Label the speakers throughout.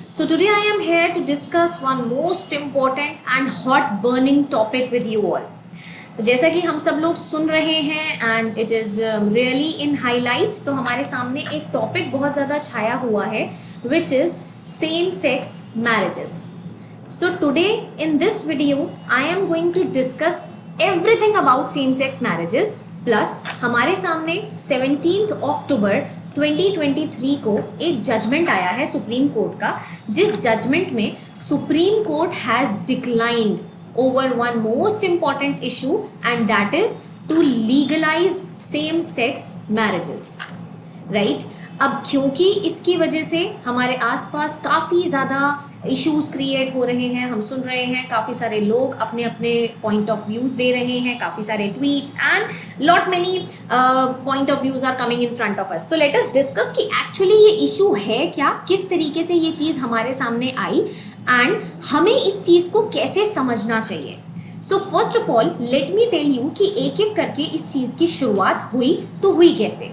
Speaker 1: So today I am here to discuss one most important and hot burning topic with you all. तो जैसा कि हम सब लोग सुन रहे हैं and it is really in highlights, तो हमारे सामने एक टॉपिक बहुत ज़्यादा छाया हुआ है which is same sex marriages. So today in this video I am going to discuss everything about same sex marriages plus हमारे सामने 17th अक्टूबर 2023 को एक जजमेंट आया है सुप्रीम कोर्ट का, जिस जजमेंट में supreme court has declined over one most important issue and that is to legalize same sex marriages, right? अब क्योंकि इसकी वजह से हमारे आसपास काफ़ी ज़्यादा इश्यूज क्रिएट हो रहे हैं, हम सुन रहे हैं काफ़ी सारे लोग अपने अपने पॉइंट ऑफ व्यूज़ दे रहे हैं, काफ़ी सारे tweets and lot many point of views are coming in front of us. So let us discuss कि एक्चुअली ये इशू है क्या, किस तरीके से ये चीज़ हमारे सामने आई एंड हमें इस चीज़ को कैसे समझना चाहिए. So first of all let me tell you कि एक एक करके इस चीज़ की शुरुआत हुई तो हुई कैसे.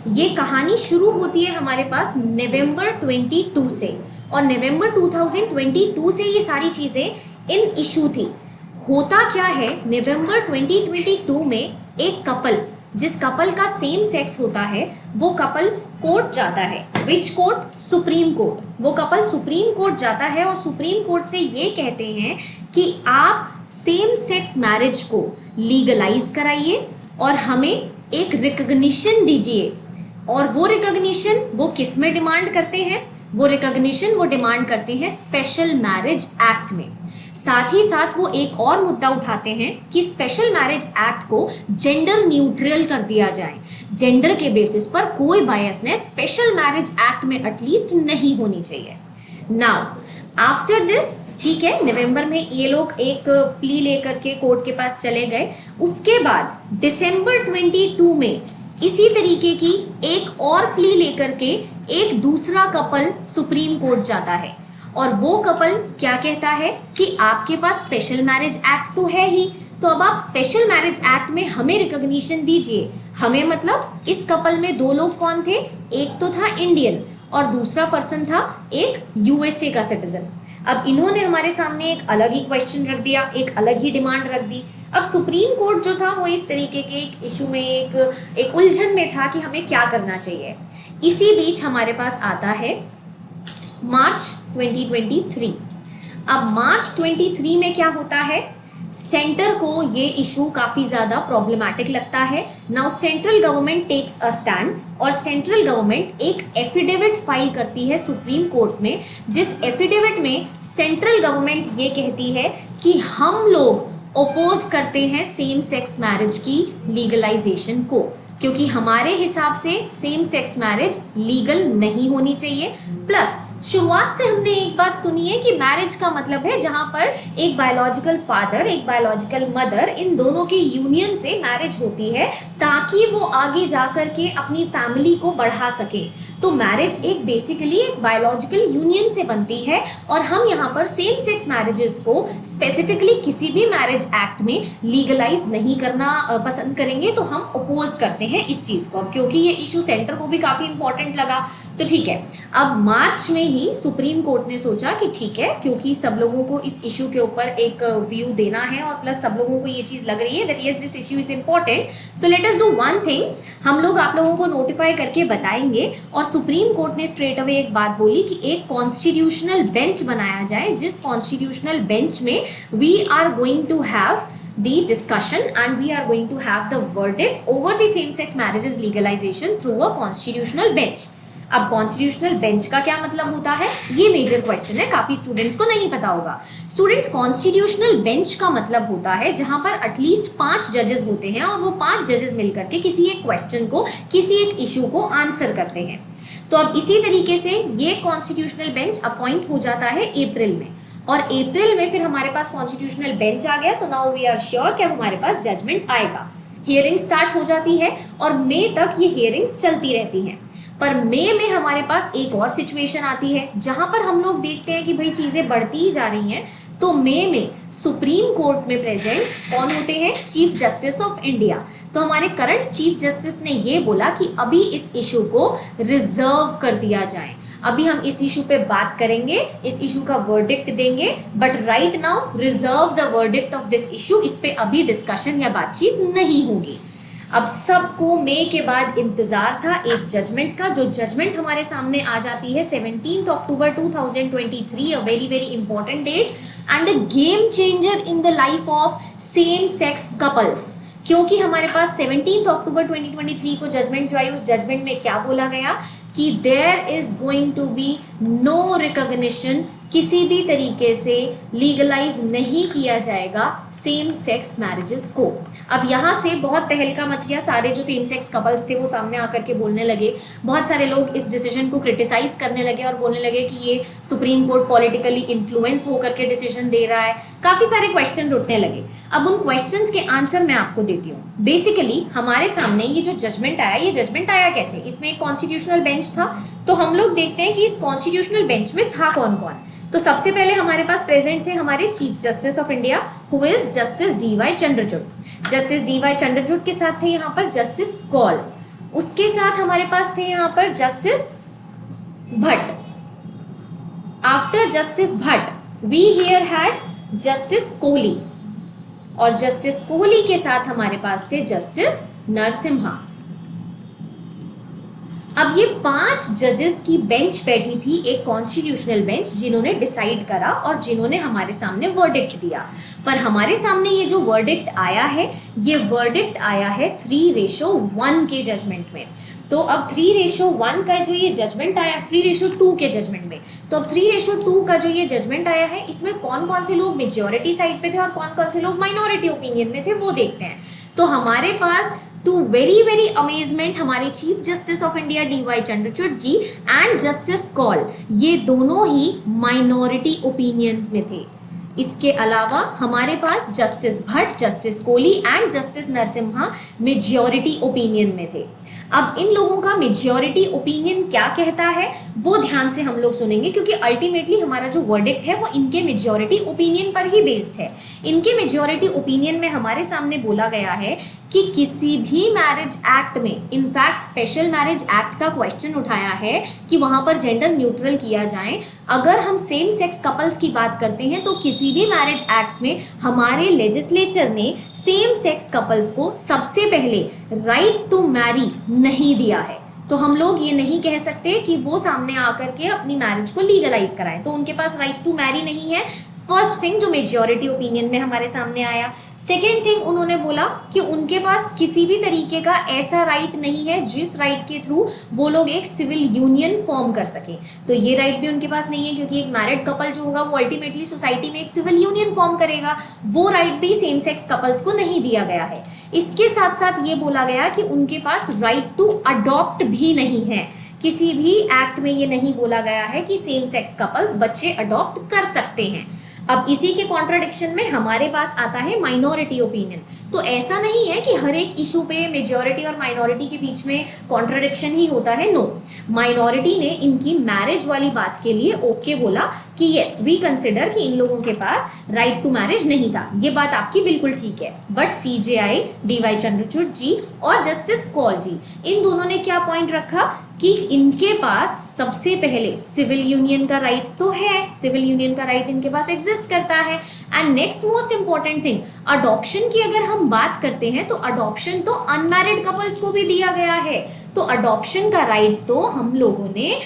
Speaker 1: ये कहानी शुरू होती है हमारे पास नवंबर 22 से, और नवंबर 2022 से ये सारी चीज़ें इन इशू थी. होता क्या है, नवंबर 2022 में एक कपल, जिस कपल का सेम सेक्स होता है, वो कपल कोर्ट जाता है. Which court? Supreme court. वो कपल सुप्रीम कोर्ट जाता है और सुप्रीम कोर्ट से ये कहते हैं कि आप सेम सेक्स मैरिज को लीगलाइज कराइए और हमें एक रिकग्निशन दीजिए. और वो रिकग्निशन वो किस में डिमांड करते हैं? वो रिकग्निशन वो डिमांड करते हैं स्पेशल मैरिज एक्ट में. साथ ही साथ वो एक और मुद्दा उठाते हैं कि स्पेशल मैरिज एक्ट को जेंडर न्यूट्रल कर दिया जाए. जेंडर के बेसिस पर कोई बायसनेस स्पेशल मैरिज एक्ट में एटलीस्ट नहीं होनी चाहिए. नाउ आफ्टर दिस, ठीक है, नवंबर में ये लोग एक प्ली लेकर के कोर्ट के पास चले गए. उसके बाद दिसंबर 22 में इसी तरीके की एक और प्ली लेकर के एक दूसरा कपल सुप्रीम कोर्ट जाता है और वो कपल क्या कहता है कि आपके पास स्पेशल मैरिज एक्ट तो है ही, तो अब आप स्पेशल मैरिज एक्ट में हमें रिकग्निशन दीजिए. हमें मतलब इस कपल में दो लोग कौन थे? एक तो था इंडियन और दूसरा पर्सन था एक यूएसए का सिटीजन. अब इन्होंने हमारे सामने एक अलग ही क्वेश्चन रख दिया, एक अलग ही डिमांड रख दी. अब सुप्रीम कोर्ट जो था वो इस तरीके के एक इशू में एक उलझन में था कि हमें क्या करना चाहिए. इसी बीच हमारे पास आता है मार्च 2023. अब मार्च 23 में क्या होता है, सेंटर को ये इशू काफ़ी ज़्यादा प्रॉब्लमैटिक लगता है. Now central government takes a stand और सेंट्रल गवर्नमेंट एक एफिडेविट फाइल करती है सुप्रीम कोर्ट में, जिस एफिडेविट में सेंट्रल गवर्नमेंट ये कहती है कि हम लोग ओपोज करते हैं सेम सेक्स मैरिज की लीगलाइजेशन को, क्योंकि हमारे हिसाब से सेम सेक्स मैरिज लीगल नहीं होनी चाहिए. प्लस शुरुआत से हमने एक बात सुनी है कि मैरिज का मतलब है जहां पर एक बायोलॉजिकल फादर, एक बायोलॉजिकल मदर, इन दोनों के यूनियन से मैरिज होती है ताकि वो आगे जा कर के अपनी फैमिली को बढ़ा सके. तो मैरिज एक बेसिकली एक बायोलॉजिकल यूनियन से बनती है और हम यहाँ पर सेम सेक्स मैरिजेस को स्पेसिफिकली किसी भी मैरिज एक्ट में लीगलाइज नहीं करना पसंद करेंगे. तो हम अपोज करते हैं इस चीज़ को, क्योंकि ये इशू सेंटर को भी काफ़ी इंपॉर्टेंट लगा. तो ठीक है, अब मार्च में ही सुप्रीम कोर्ट ने सोचा कि ठीक है, क्योंकि सब लोगों को इस इशू के ऊपर एक व्यू देना है और प्लस सब लोगों को ये चीज़ लग रही है that yes this issue is important, so let us do one thing. हम लोग आप लोगों को नोटिफाई करके बताएंगे. और सुप्रीम कोर्ट ने स्ट्रेट अवे एक बात बोली कि एक कॉन्स्टिट्यूशनल बेंच बनाया जाए, जिस कॉन्स्टिट्यूशनल बेंच में we are going to have the discussion and we are going to have the verdict over the same sex marriages legalization through a constitutional bench. अब कॉन्स्टिट्यूशनल बेंच का क्या मतलब होता है, ये मेजर क्वेश्चन है, काफ़ी स्टूडेंट्स को नहीं पता होगा. स्टूडेंट्स, कॉन्स्टिट्यूशनल बेंच का मतलब होता है जहां पर एटलीस्ट 5 जजेस होते हैं और वो 5 जजेस मिलकर के किसी एक क्वेश्चन को, किसी एक इशू को आंसर करते हैं. तो अब इसी तरीके से ये कॉन्स्टिट्यूशनल बेंच अपॉइंट हो जाता है अप्रैल में, और अप्रैल में फिर हमारे पास कॉन्स्टिट्यूशनल बेंच आ गया. तो नाउ वी आर श्योर कि हमारे पास जजमेंट आएगा. हियरिंग स्टार्ट हो जाती है और मई तक ये हियरिंग्स चलती रहती हैं. पर मई में हमारे पास एक और सिचुएशन आती है जहां पर हम लोग देखते हैं कि भाई चीज़ें बढ़ती ही जा रही हैं. तो मई में सुप्रीम कोर्ट में प्रेजेंट कौन होते हैं? Chief justice of India. तो हमारे करंट चीफ जस्टिस ने ये बोला कि अभी इस इशू को रिजर्व कर दिया जाए. अभी हम इस इशू पे बात करेंगे, इस इशू का वर्डिक्ट देंगे, but right now reserve the verdict of this issue. इस पे अभी डिस्कशन या बातचीत नहीं होगी। अब सबको मई के बाद इंतजार था एक जजमेंट का, जो जजमेंट हमारे सामने आ जाती है 17 October 2023, a very very important date and a game changer in the life of same sex couples. क्योंकि हमारे पास 17 अक्टूबर 2023 को जजमेंट जो आई, उस जजमेंट में क्या बोला गया कि there is going to be no recognition, किसी भी तरीके से लीगलाइज नहीं किया जाएगा सेम सेक्स मैरिजेस को। अब यहाँ से बहुत तहलका मच गया, सारे जो सेम सेक्स कपल्स थे वो सामने आकर के बोलने लगे, बहुत सारे लोग इस डिसीजन को क्रिटिसाइज करने लगे और बोलने लगे कि ये सुप्रीम कोर्ट पॉलिटिकली इन्फ्लुएंस होकर के डिसीजन दे रहा है। काफ़ी सारे क्वेश्चंस उठने लगे। अब उन क्वेश्चंस के आंसर मैं आपको देती हूँ। बेसिकली हमारे सामने ये जो जजमेंट आया, ये जजमेंट आया कैसे, इसमें एक कॉन्स्टिट्यूशनल बेंच था, तो हम लोग देखते हैं कि इस कॉन्स्टिट्यूशनल बेंच में था कौन कौन। तो सबसे पहले हमारे पास प्रेजेंट थे हमारे chief justice of India who is justice D.Y.. Chandrachud. Justice D.Y.. Chandrachud के साथ थे यहाँ पर जस्टिस कौल, उसके साथ हमारे पास थे यहाँ पर justice Bhatt. After justice Bhatt we here had justice Kohli, और जस्टिस कोहली के साथ हमारे पास थे जस्टिस नरसिम्हा। अब ये 5 जजेस की बेंच बैठी थी, एक कॉन्स्टिट्यूशनल बेंच, जिन्होंने डिसाइड करा और जिन्होंने हमारे सामने वर्डिक्ट दिया। पर हमारे सामने ये जो वर्डिक्ट आया है, ये वर्डिक्ट आया है 3:1 के जजमेंट में। तो अब 3:1 का जो ये जजमेंट आया, 3:2 के जजमेंट में, तो अब 3:2 का जो ये जजमेंट आया है, इसमें कौन कौन से लोग मेजॉरिटी साइड पे थे और कौन कौन से लोग माइनॉरिटी ओपिनियन में थे वो देखते हैं। तो हमारे पास टू वेरी वेरी अमेजमेंट हमारे chief justice of India D Y. Chandrachud ji and justice Kaul, ये दोनों ही माइनॉरिटी ओपिनियन में थे। इसके अलावा हमारे पास justice Bhatt, justice Kohli and justice Narasimha majority opinion में थे। अब इन लोगों का मेजॉरिटी ओपिनियन क्या कहता है वो ध्यान से हम लोग सुनेंगे, क्योंकि अल्टीमेटली हमारा जो वर्डिक्ट है वो इनके मेजॉरिटी ओपिनियन पर ही बेस्ड है। इनके मेजॉरिटी ओपिनियन में हमारे सामने बोला गया है कि किसी भी मैरिज एक्ट में, इनफैक्ट स्पेशल मैरिज एक्ट का क्वेश्चन उठाया है कि वहां पर जेंडर न्यूट्रल किया जाए। अगर हम सेम सेक्स कपल्स की बात करते हैं तो किसी भी मैरिज एक्ट में हमारे लेजिस्लेचर ने सेम सेक्स कपल्स को सबसे पहले राइट टू मैरी नहीं दिया है। तो हम लोग ये नहीं कह सकते कि वो सामने आकर के अपनी मैरिज को लीगलाइज कराएं, तो उनके पास राइट टू मैरी नहीं है। फर्स्ट थिंग जो मेजॉरिटी ओपिनियन में हमारे सामने आया। सेकेंड थिंग उन्होंने बोला कि उनके पास किसी भी तरीके का ऐसा राइट नहीं है जिस राइट के थ्रू वो लोग एक सिविल यूनियन फॉर्म कर सकें। तो ये राइट भी उनके पास नहीं है, क्योंकि एक मैरिड कपल जो होगा वो अल्टीमेटली सोसाइटी में एक सिविल यूनियन फॉर्म करेगा, वो राइट भी सेम सेक्स कपल्स को नहीं दिया गया है। इसके साथ साथ ये बोला गया कि उनके पास राइट टू अडॉप्ट भी नहीं है। किसी भी एक्ट में ये नहीं बोला गया है कि सेम सेक्स कपल्स बच्चे अडॉप्ट कर सकते हैं। अब इसी के कॉन्ट्राडिक्शन में हमारे पास आता है माइनॉरिटी ओपिनियन। तो ऐसा नहीं है कि हर एक इशू पे मेजॉरिटी और माइनॉरिटी के बीच में कॉन्ट्राडिक्शन ही होता है, नो। माइनॉरिटी ने इनकी मैरिज वाली बात के लिए ओके बोला कि यस वी कंसिडर कि इन लोगों के पास राइट टू मैरिज नहीं था। ये बात आपकी बिल्कुल ठीक है। But CJI D Y. Chandrachud ji और जस्टिस कौल जी, इन दोनों ने क्या पॉइंट रखा कि इनके पास सबसे पहले सिविल यूनियन का राइट तो है, सिविल यूनियन का राइट इनके पास एग्जिस्ट करता है। And next most important thing, adoption की अगर हम बात करते हैं तो अडॉप्शन तो अनमैरिड कपल्स को भी दिया गया है। तो अडॉप्शन का राइट तो हम लोगों ने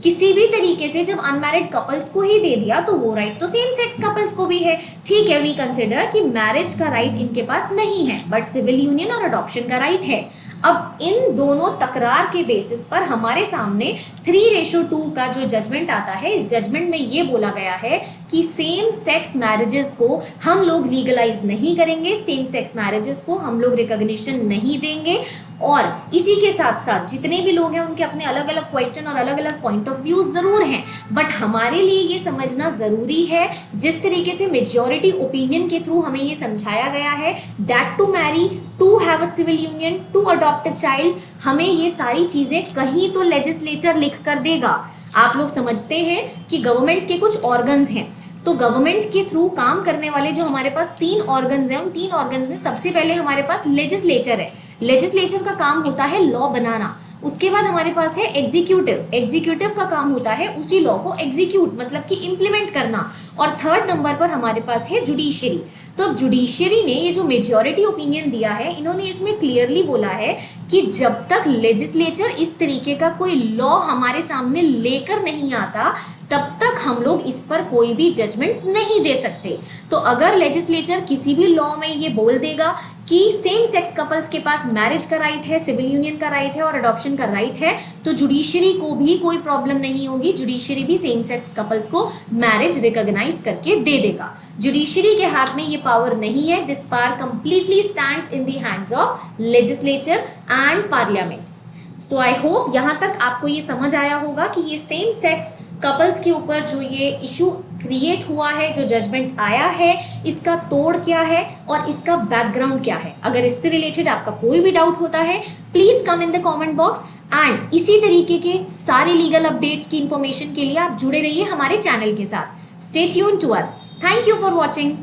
Speaker 1: किसी भी तरीके से जब अनमैरिड कपल्स को ही दे दिया, तो वो राइट तो सेम सेक्स कपल्स को भी है। ठीक है, वी कंसिडर कि मैरिज का राइट इनके पास नहीं है, बट सिविल यूनियन और अडॉप्शन का राइट है। अब इन दोनों तकरार के बेसिस पर हमारे सामने 3:2 का जो जजमेंट आता है, इस जजमेंट में ये बोला गया है कि सेम सेक्स मैरिजेस को हम लोग लीगलाइज नहीं करेंगे, सेम सेक्स मैरिजेस को हम लोग रिकॉग्निशन नहीं देंगे। और इसी के साथ साथ जितने भी लोग हैं उनके अपने अलग अलग क्वेश्चन और अलग अलग पॉइंट ऑफ व्यू जरूर हैं, बट हमारे लिए ये समझना जरूरी है, जिस तरीके से मेजॉरिटी ओपिनियन के थ्रू हमें ये समझाया गया है, that to marry, to have a civil union, to adopt a child, हमें ये सारी चीजें कहीं तो लेजिस्लेचर लिख कर देगा। आप लोग समझते हैं कि गवर्नमेंट के कुछ ऑर्गन्स हैं, तो गवर्नमेंट के थ्रू काम करने वाले जो हमारे पास 3 ऑर्गन्स हैं, उन 3 ऑर्गन्स में सबसे पहले हमारे पास लेजिस्लेचर है। लेजिस्लेचर का काम होता है लॉ बनाना। उसके बाद हमारे पास है एग्जीक्यूटिव। एग्जीक्यूटिव का काम होता है उसी लॉ को एग्जीक्यूट मतलब कि इम्प्लीमेंट करना। और थर्ड नंबर पर हमारे पास है जुडिशरी। तो अब जुडिशरी ने ये जो मेजॉरिटी ओपिनियन दिया है, इन्होंने इसमें क्लियरली बोला है कि जब तक लेजिस्लेचर इस तरीके का कोई लॉ हमारे सामने लेकर नहीं आता तब तक हम लोग इस पर कोई भी जजमेंट नहीं दे सकते। तो अगर लेजिस्लेचर किसी भी लॉ में ये बोल देगा कि सेम सेक्स कपल्स के पास मैरिज का राइट है, सिविल यूनियन का राइट है और अडॉप्शन का राइट है, तो जुडिशरी को भी कोई प्रॉब्लम नहीं होगी। जुडिशरी भी सेम सेक्स कपल्स को मैरिज रिकॉग्नाइज करके दे देगा। जुडिशरी के हाथ में ये पावर नहीं है। This power completely stands in the hands of legislature and parliament. So I hope यहाँ तक आपको ये समझ आया होगा कि ये सेम सेक्स कपल्स के ऊपर जो ये इशू क्रिएट हुआ है, जो जजमेंट आया है, इसका तोड़ क्या है और इसका बैकग्राउंड क्या है। अगर इससे रिलेटेड आपका कोई भी डाउट होता है, please come in the comment box. And इसी तरीके के सारे लीगल अपडेट्स की इंफॉर्मेशन के लिए आप जुड़े रहिए हमारे चैनल के साथ। Stay tuned to us. Thank you for watching.